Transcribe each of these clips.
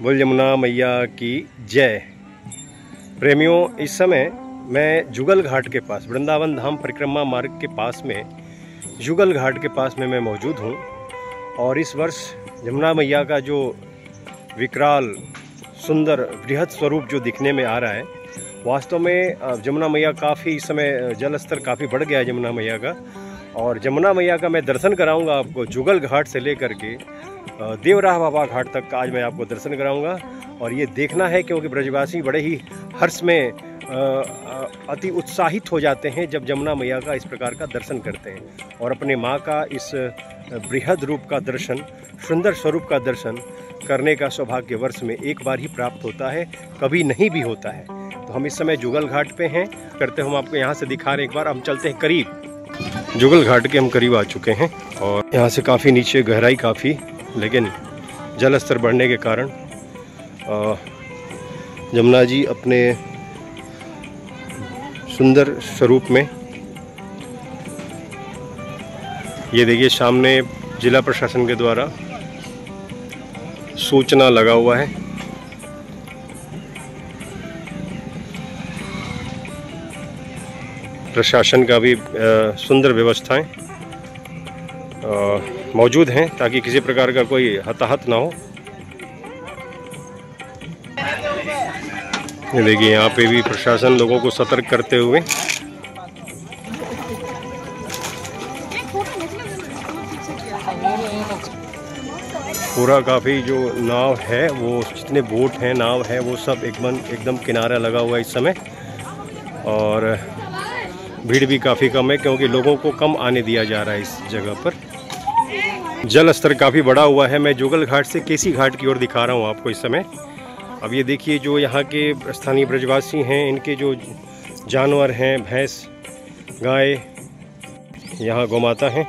बोल यमुना मैया की जय। प्रेमियों, इस समय मैं जुगल घाट के पास, वृंदावन धाम परिक्रमा मार्ग के पास में जुगल घाट के पास में मैं मौजूद हूँ। और इस वर्ष यमुना मैया का जो विकराल सुंदर बृहद स्वरूप जो दिखने में आ रहा है, वास्तव में यमुना मैया काफ़ी इस समय जल स्तर काफ़ी बढ़ गया है यमुना मैया का। और यमुना मैया का मैं दर्शन कराऊंगा आपको जुगल घाट से लेकर के देवराह बाबा घाट तक का आज मैं आपको दर्शन कराऊंगा। और ये देखना है क्योंकि ब्रजवासी बड़े ही हर्ष में अति उत्साहित हो जाते हैं जब यमुना मैया का इस प्रकार का दर्शन करते हैं और अपने माँ का इस बृहद रूप का दर्शन, सुंदर स्वरूप का दर्शन करने का सौभाग्य वर्ष में एक बार ही प्राप्त होता है, कभी नहीं भी होता है। तो हम इस समय जुगल घाट पे हैं, करते हम आपको यहाँ से दिखा रहे हैं। एक बार हम चलते हैं करीब, जुगल घाट के हम करीब आ चुके हैं और यहाँ से काफ़ी नीचे गहराई काफ़ी, लेकिन जल स्तर बढ़ने के कारण यमुना जी अपने सुंदर स्वरूप में, ये देखिए सामने जिला प्रशासन के द्वारा सूचना लगा हुआ है। प्रशासन का भी सुंदर व्यवस्थाएं मौजूद हैं ताकि किसी प्रकार का कोई हताहत ना हो। ये देखिए यहाँ पे भी प्रशासन लोगों को सतर्क करते हुए पूरा काफ़ी जो नाव है, वो जितने बोट हैं, नाव है, वो सब एकदम किनारा लगा हुआ है इस समय। और भीड़ भी काफ़ी कम है क्योंकि लोगों को कम आने दिया जा रहा है इस जगह पर। जल स्तर काफ़ी बढ़ा हुआ है। मैं जुगल घाट से केसी घाट की ओर दिखा रहा हूँ आपको इस समय। अब ये देखिए जो यहाँ के स्थानीय ब्रजवासी हैं, इनके जो जानवर हैं, भैंस, गाय, यहाँ गौमाता हैं,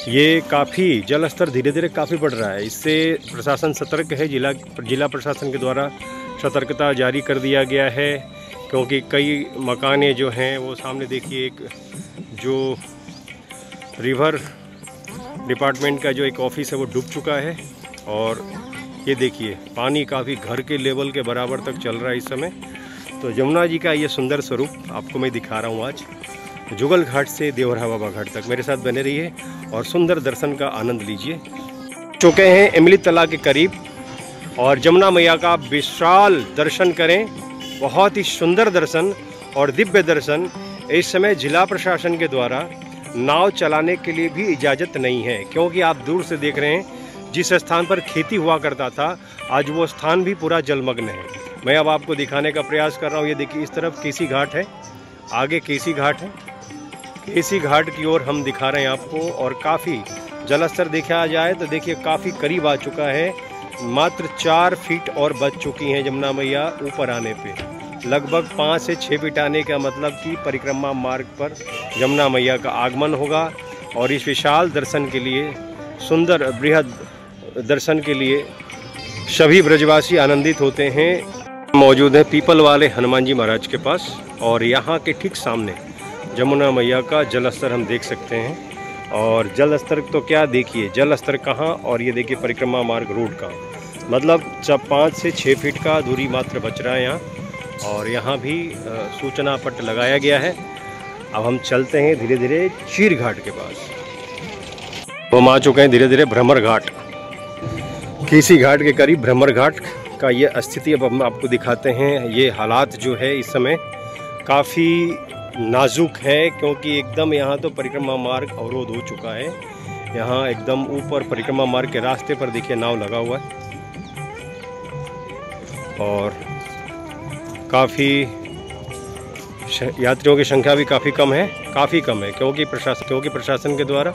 ये काफ़ी जल स्तर धीरे धीरे काफ़ी बढ़ रहा है। इससे प्रशासन सतर्क है। जिला प्रशासन के द्वारा सतर्कता जारी कर दिया गया है क्योंकि कई मकाने जो हैं वो सामने देखिए, एक जो रिवर डिपार्टमेंट का जो एक ऑफिस है वो डूब चुका है। और ये देखिए पानी काफ़ी घर के लेवल के बराबर तक चल रहा है इस समय। तो यमुना जी का ये सुंदर स्वरूप आपको मैं दिखा रहा हूँ आज जुगल घाट से देवराह बाबा घाट तक। मेरे साथ बने रहिए और सुंदर दर्शन का आनंद लीजिए। चुके हैं इमली तालाब के करीब और यमुना मैया का विशाल दर्शन करें। बहुत ही सुंदर दर्शन और दिव्य दर्शन। इस समय जिला प्रशासन के द्वारा नाव चलाने के लिए भी इजाज़त नहीं है क्योंकि आप दूर से देख रहे हैं जिस स्थान पर खेती हुआ करता था, आज वो स्थान भी पूरा जलमग्न है। मैं अब आपको दिखाने का प्रयास कर रहा हूँ। ये देखिए इस तरफ केसी घाट है, आगे केसी घाट है। केसी घाट की ओर हम दिखा रहे हैं आपको। और काफ़ी जलस्तर देखा जाए तो देखिए काफ़ी करीब आ चुका है। मात्र 4 फीट और बच चुकी हैं यमुना मैया ऊपर आने पे। लगभग 5 से 6 फीट आने का मतलब कि परिक्रमा मार्ग पर यमुना मैया का आगमन होगा। और इस विशाल दर्शन के लिए, सुंदर बृहद दर्शन के लिए सभी ब्रजवासी आनंदित होते हैं। मौजूद है पीपल वाले हनुमान जी महाराज के पास और यहाँ के ठीक सामने यमुना मैया का जल स्तर हम देख सकते हैं। और जल स्तर तो क्या देखिए, जल स्तर कहाँ, और ये देखिए परिक्रमा मार्ग रोड का मतलब जब 5 से 6 फीट का दूरी मात्र बच रहा है यहाँ। और यहाँ भी सूचना पट लगाया गया है। अब हम चलते हैं धीरे धीरे चीर घाट के पास। हम आ चुके हैं धीरे धीरे भ्रमर घाट, केसी घाट के करीब भ्रमर घाट का ये स्थिति अब हम आपको दिखाते हैं। ये हालात जो है इस समय काफ़ी नाजुक है क्योंकि एकदम यहाँ तो परिक्रमा मार्ग अवरोध हो चुका है। यहाँ एकदम ऊपर परिक्रमा मार्ग के रास्ते पर देखिए नाव लगा हुआ है और काफ़ी यात्रियों की संख्या भी काफ़ी कम है क्योंकि प्रशासन के द्वारा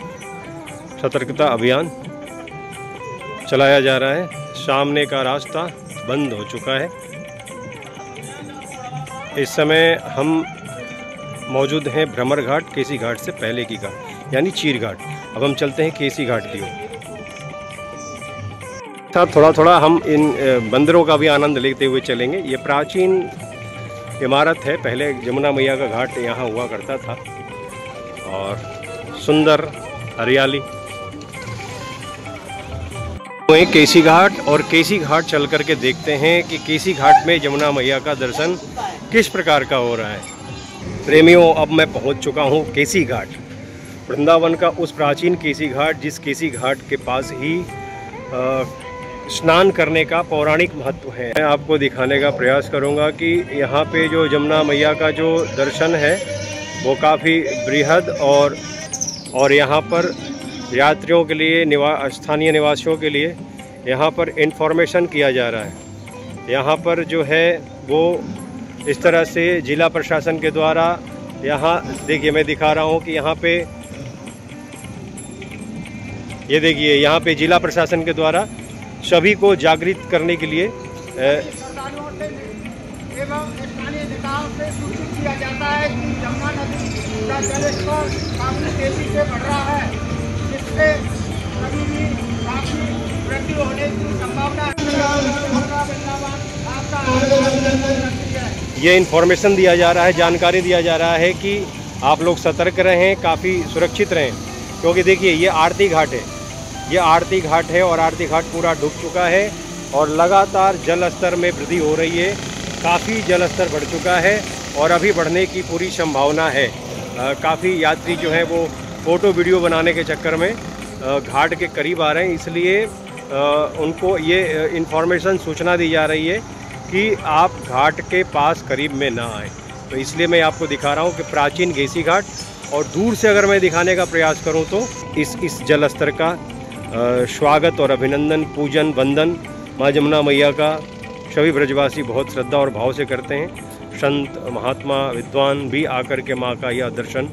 सतर्कता अभियान चलाया जा रहा है। सामने का रास्ता बंद हो चुका है। इस समय हम मौजूद हैं भ्रमर घाट, केसी घाट से पहले की घाट यानी चीर घाट। अब हम चलते हैं केसी घाट की ओर। थोड़ा थोड़ा हम इन मंदिरों का भी आनंद लेते हुए चलेंगे। ये प्राचीन इमारत है, पहले यमुना मैया का घाट यहाँ हुआ करता था। और सुंदर हरियाली। केसी घाट, और केसी घाट चल करके देखते हैं कि केसी घाट में यमुना मैया का दर्शन किस प्रकार का हो रहा है। प्रेमियों, अब मैं पहुंच चुका हूं केसी घाट, वृंदावन का उस प्राचीन केसी घाट, जिस केसी घाट के पास ही स्नान करने का पौराणिक महत्व है। मैं आपको दिखाने का प्रयास करूंगा कि यहाँ पे जो यमुना मैया का जो दर्शन है वो काफ़ी बृहद और यहाँ पर यात्रियों के लिए, स्थानीय निवासियों के लिए यहाँ पर इन्फॉर्मेशन किया जा रहा है। यहाँ पर जो है वो इस तरह से जिला प्रशासन के द्वारा, यहाँ देखिए मैं दिखा रहा हूँ कि यहाँ पे ये देखिए, यहाँ पे जिला प्रशासन के द्वारा सभी को जागृत करने के लिए एवं स्थानीय नेताओं से सूचित किया जाता है कि यमुना नदी का जलस्तर काफी तेजी से बढ़ रहा है, जिससे कभी भी काफी वृद्धि होने की संभावना है। ये इन्फॉर्मेशन दिया जा रहा है, जानकारी दिया जा रहा है कि आप लोग सतर्क रहें, काफ़ी सुरक्षित रहें, क्योंकि देखिए ये आरती घाट है, ये आरती घाट है और आरती घाट पूरा डूब चुका है और लगातार जल स्तर में वृद्धि हो रही है। काफ़ी जल स्तर बढ़ चुका है और अभी बढ़ने की पूरी संभावना है। काफ़ी यात्री जो हैं वो फ़ोटो वीडियो बनाने के चक्कर में घाट के करीब आ रहे हैं, इसलिए उनको ये इन्फॉर्मेशन, सूचना दी जा रही है कि आप घाट के पास करीब में ना आएँ। तो इसलिए मैं आपको दिखा रहा हूँ कि प्राचीन केसी घाट, और दूर से अगर मैं दिखाने का प्रयास करूँ तो इस जल स्तर का स्वागत और अभिनंदन, पूजन, वंदन माँ यमुना मैया का सभी ब्रजवासी बहुत श्रद्धा और भाव से करते हैं। संत, महात्मा, विद्वान भी आकर के माँ का यह दर्शन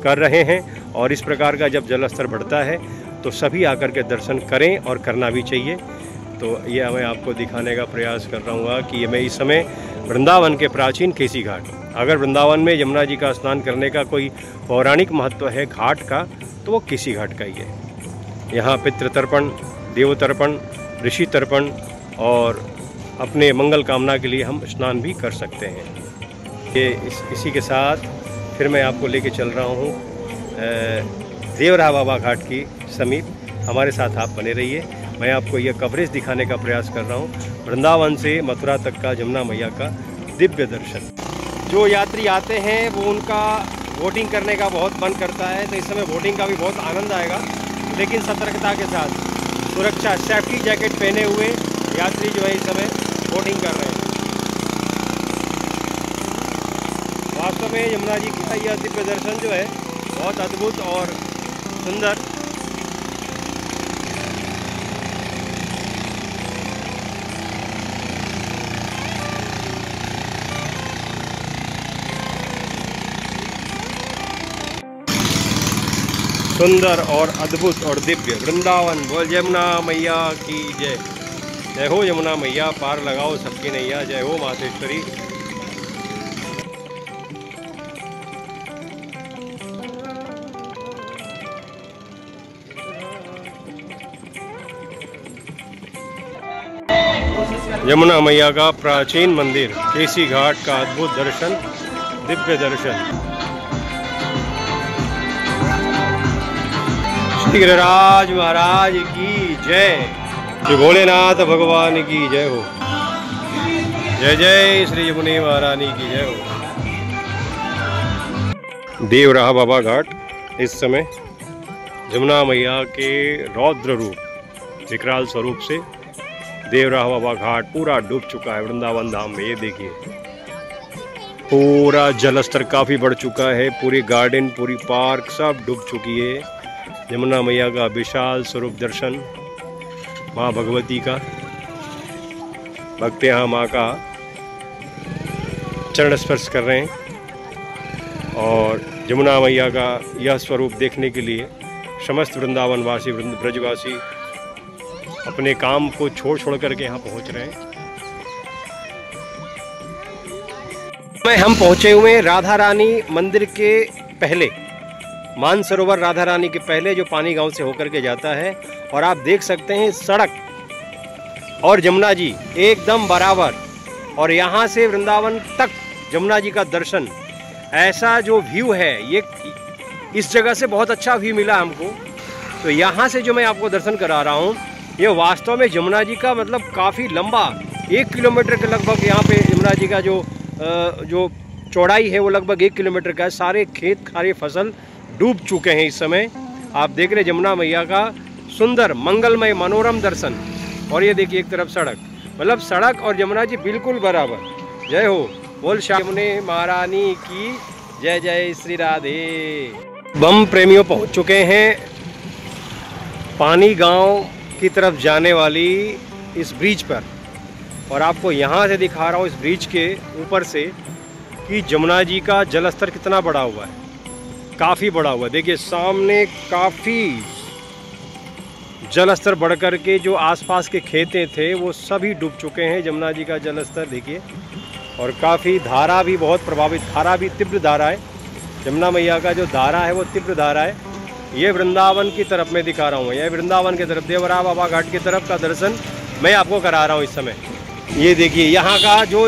कर रहे हैं, और इस प्रकार का जब जल स्तर बढ़ता है तो सभी आकर के दर्शन करें और करना भी चाहिए। तो ये मैं आपको दिखाने का प्रयास कर रहा हूँ कि मैं इस समय वृंदावन के प्राचीन केसी घाट, अगर वृंदावन में यमुना जी का स्नान करने का कोई पौराणिक महत्व है घाट का, तो वो केसी घाट का ही है। यहाँ पितृ तर्पण, देव तर्पण, ऋषि तर्पण और अपने मंगल कामना के लिए हम स्नान भी कर सकते हैं। ये इसी के साथ फिर मैं आपको लेके चल रहा हूँ देवराहा बाबा घाट की समीप। हमारे साथ आप बने रहिए, मैं आपको यह कवरेज दिखाने का प्रयास कर रहा हूँ वृंदावन से मथुरा तक का यमुना मैया का दिव्य दर्शन। जो यात्री आते हैं वो उनका वोटिंग करने का बहुत मन करता है, तो इस समय वोटिंग का भी बहुत आनंद आएगा, लेकिन सतर्कता के साथ, सुरक्षा, सेफ्टी जैकेट पहने हुए यात्री जो है इस समय वोटिंग कर रहे हैं। वास्तव में यमुना जी का यह दिव्य दर्शन जो है बहुत अद्भुत और सुंदर। सुंदर और अद्भुत और दिव्य वृंदावन, बोल यमुना मैया की जय। जय हो यमुना मैया, पार लगाओ सबकी नैया। जय हो मातेश्वरी। यमुना मैया का प्राचीन मंदिर केसी घाट का अद्भुत दर्शन, दिव्य दर्शन। श्री गिरिराज महाराज की जय, श्री भोलेनाथ भगवान की जय हो। जय जय श्री यमुने महारानी की जय हो। देवराहा बाबा घाट इस समय यमुना मैया के रौद्र रूप, विकराल स्वरूप से देवराहा बाबा घाट पूरा डूब चुका है वृंदावन धाम में। ये देखिए पूरा जल स्तर काफ़ी बढ़ चुका है, पूरी गार्डन, पूरी पार्क सब डूब चुकी है। यमुना मैया का विशाल स्वरूप दर्शन, माँ भगवती का, भक्त यहाँ माँ का चरण स्पर्श कर रहे हैं, और यमुना मैया का यह स्वरूप देखने के लिए समस्त वृंदावनवासी, ब्रजवासी अपने काम को छोड़ करके यहाँ पहुँच रहे हैं। हम पहुँचे हुए हैं राधा रानी मंदिर के पहले, मानसरोवर राधा रानी के पहले जो पानी गांव से होकर के जाता है, और आप देख सकते हैं सड़क और यमुना जी एकदम बराबर, और यहाँ से वृंदावन तक यमुना जी का दर्शन, ऐसा जो व्यू है, ये इस जगह से बहुत अच्छा व्यू मिला हमको। तो यहाँ से जो मैं आपको दर्शन करा रहा हूँ, ये वास्तव में यमुना जी का मतलब काफ़ी लंबा 1 किलोमीटर के लगभग यहाँ पे यमुना जी का जो चौड़ाई है वो लगभग 1 किलोमीटर का है। सारे खेत सारे फसल डूब चुके हैं इस समय। आप देख रहे यमुना मैया का सुंदर मंगलमय मनोरम दर्शन। और ये देखिए एक तरफ सड़क, मतलब सड़क और यमुना जी बिल्कुल बराबर। जय हो, बोल यमुने महारानी की जय। जय श्री राधे। बम प्रेमियों पहुंच चुके हैं पानी गांव की तरफ जाने वाली इस ब्रिज पर, और आपको यहाँ से दिखा रहा हूँ इस ब्रिज के ऊपर से कि यमुना जी का जल स्तर कितना बढ़ा हुआ है, काफ़ी बढ़ा हुआ है। देखिए सामने काफ़ी जल स्तर बढ़ कर के जो आसपास के खेतें थे वो सभी डूब चुके हैं। यमुना जी का जल स्तर देखिए, और काफ़ी धारा भी बहुत प्रभावित, धारा भी तीव्र धारा है। यमुना मैया का जो धारा है वो तीव्र धारा है। ये वृंदावन की तरफ मैं दिखा रहा हूँ, ये वृंदावन की तरफ देवरा बाबा घाट की तरफ का दर्शन मैं आपको करा रहा हूँ इस समय। ये देखिए यहाँ का जो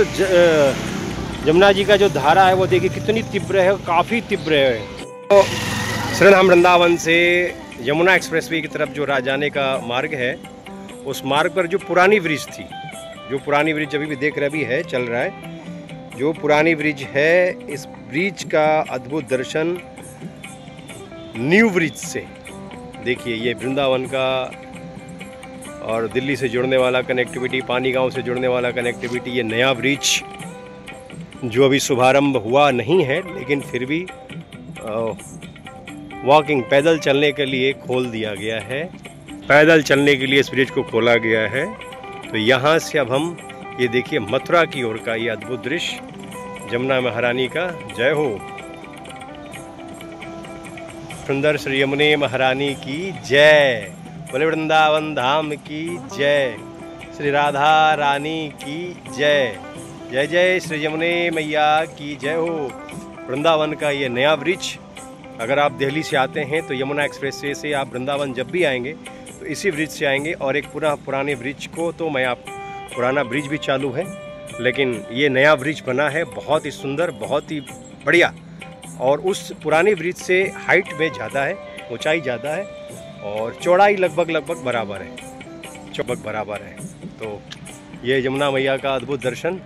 यमुना जी का जो धारा है वो देखिए कितनी तीव्र है, काफ़ी तीव्र है। तो श्रीधाम वृंदावन से यमुना एक्सप्रेसवे की तरफ जो जाने का मार्ग है, उस मार्ग पर जो पुरानी ब्रिज थी, जो पुरानी ब्रिज अभी भी देख रहे, अभी है, चल रहा है, जो पुरानी ब्रिज है, इस ब्रिज का अद्भुत दर्शन न्यू ब्रिज से देखिए। ये वृंदावन का और दिल्ली से जुड़ने वाला कनेक्टिविटी, पानी गांव से जुड़ने वाला कनेक्टिविटी, ये नया ब्रिज जो अभी शुभारंभ हुआ नहीं है लेकिन फिर भी वॉकिंग पैदल चलने के लिए खोल दिया गया है। पैदल चलने के लिए इस ब्रिज को खोला गया है। तो यहाँ से अब हम ये देखिए मथुरा की ओर का ये अद्भुत दृश्य यमुना महारानी का। जय हो, सुंदर श्री यमुने महारानी की जय, बोले वृंदावन धाम की जय, श्री राधा रानी की जय। जय जय श्री यमुने मैया की जय हो। वृंदावन का ये नया ब्रिज, अगर आप दिल्ली से आते हैं तो यमुना एक्सप्रेसवे से आप वृंदावन जब भी आएंगे तो इसी ब्रिज से आएंगे। और एक पुराने ब्रिज को तो मैं आप पुराना ब्रिज भी चालू है लेकिन ये नया ब्रिज बना है, बहुत ही सुंदर, बहुत ही बढ़िया। और उस पुराने ब्रिज से हाइट में ज़्यादा है, ऊंचाई ज़्यादा है और चौड़ाई लगभग बराबर है, चौबक बराबर है। तो ये यमुना मैया का अद्भुत दर्शन